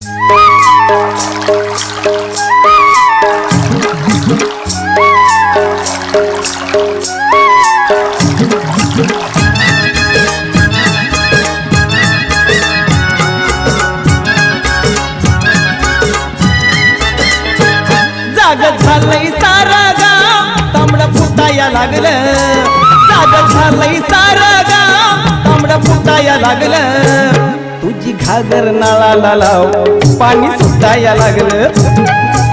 जाग झालंय सारं गाव तांबडं फुटाया लागलं, जाग झालंय सारं गाव तांबडं फुटाया लागलं. तुझी घागर नाळाला लाव पाणी सुटाया लागलं,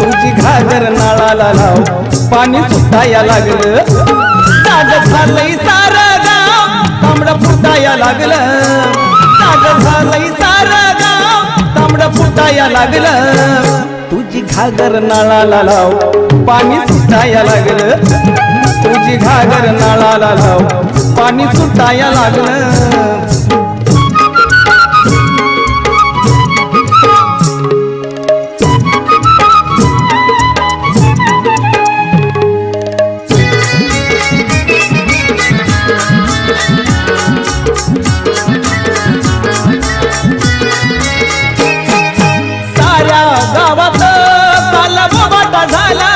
तुझी घागर नाळाला लाव पाणी सुटाया लागलं. जाग झालंय सारं गाव तांबडं फुटाया लागलं, जाग झालंय सारं गाव तांबडं फुटाया लागलं. तुझी घागर नाळाला लाव पाणी सुटाया लागलं, तुझी घागर नाळाला लाव पाणी सुटाया लागलं. साऱ्या गावात कालबोबाटा झाला,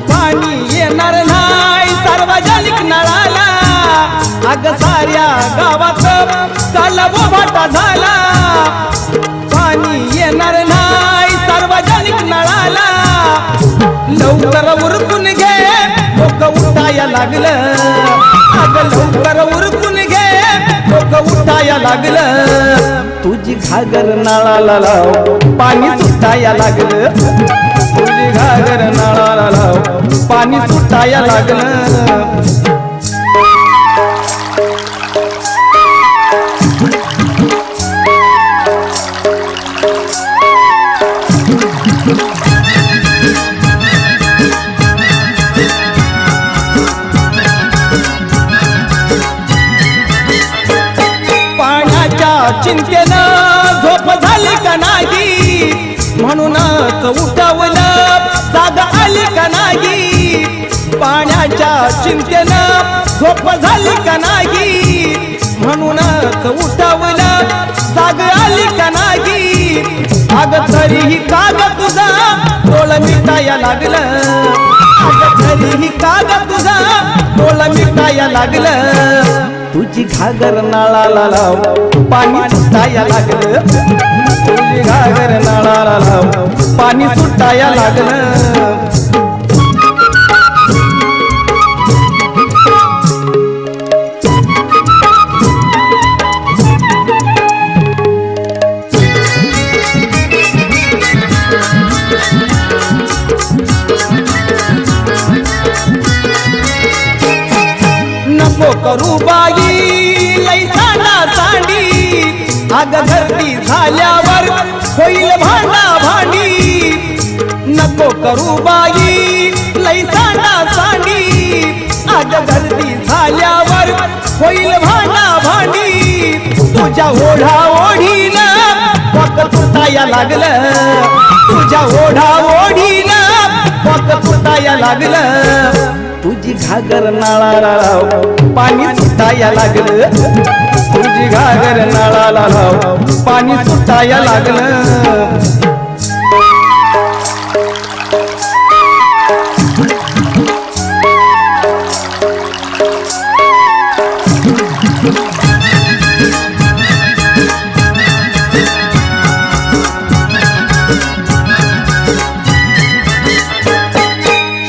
पाणी येणार नाही सार्वजनिक नळाला. अग साऱ्या गावात कालबोबाटा झाला, पाणी येणार नाही सार्वजनिक नळाला. लवकर उरकून घे डोकं उठाया लागलं, अग लवकर उरकून घे डोकं उठाया लागलं. तुझी घागर नाळाला लाव पाणी सुटाया लागलं, तुझी घागर नाळाला लाव पाणी सुटाया लागलं. पाण्याच्या चिंतेनं झोप झाली का नाही, म्हणूनच उठवलं जाग आली का नाही. पाण्याच्या चिंतेनं झोप झाली का नाही, म्हणूनच उठवलं जाग आली का नाही. अग तरीही काग तुझा डोळ मिटाया लागलं, अग तरीही काग तुझा डोळ मिटाया लागलं. तुझी घागर नाळाला लाव पाणी सुटाया लागलं, तुझी घागर नाळाला लाव पाणी सुटाया लागलं. नको करू बाई लई सांडा सांडी, अग धरती झाल्यावर होईल भांडा भांडी. नको करू बाई लई सांडा सांडी, अग धरती झाल्यावर होईल भांडा भांडी. तुझ्या ओढा ओढीला पक तुटाया लागलं, तुझ्या ओढा ओढीला पक तुटाया लागलं. तुझी घागर नाळाला लाव पाणी सुटाया लागलं, तुझी घागर नाळाला लाव पाणी सुटाया लागलं.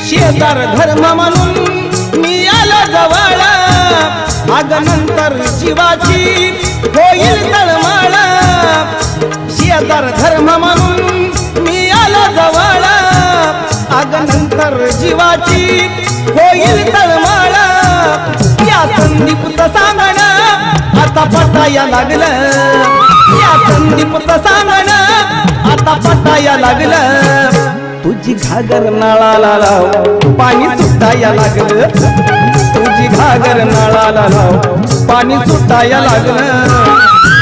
शेजार धर्म म्हणून मी आलो जवळ, अग नंतर जीवाची होईल तळमळ. शेजार धर्म म्हणून मी आलो जवळ, अग नंतर जीवाची होईल तळमळ. या संदीपच सांगणं आता पटाया लागलं, या संदीपच सांगणं आता पटाया लागलं. तुझी घागर नाळाला लाव पाणी सुटाया लागलं, तुझी घागर नाळाला लाव पाणी सुटाया लागलं.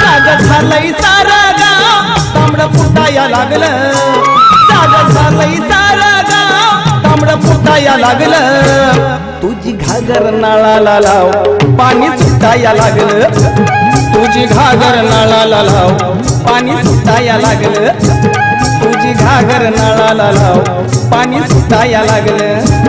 जाग झालंय सारं गाव तांबडं फुटाया लागलं, जाग झालंय सारं गाव तांबडं फुटाया लागलं. तुझी घागर नाळाला लाव पाणी सुटाया लागलं, तुझी घागर नाळाला लाव पाणी सुटाया लागलं तुझी घागर नळाला लाव पाणी सुटाया लागलं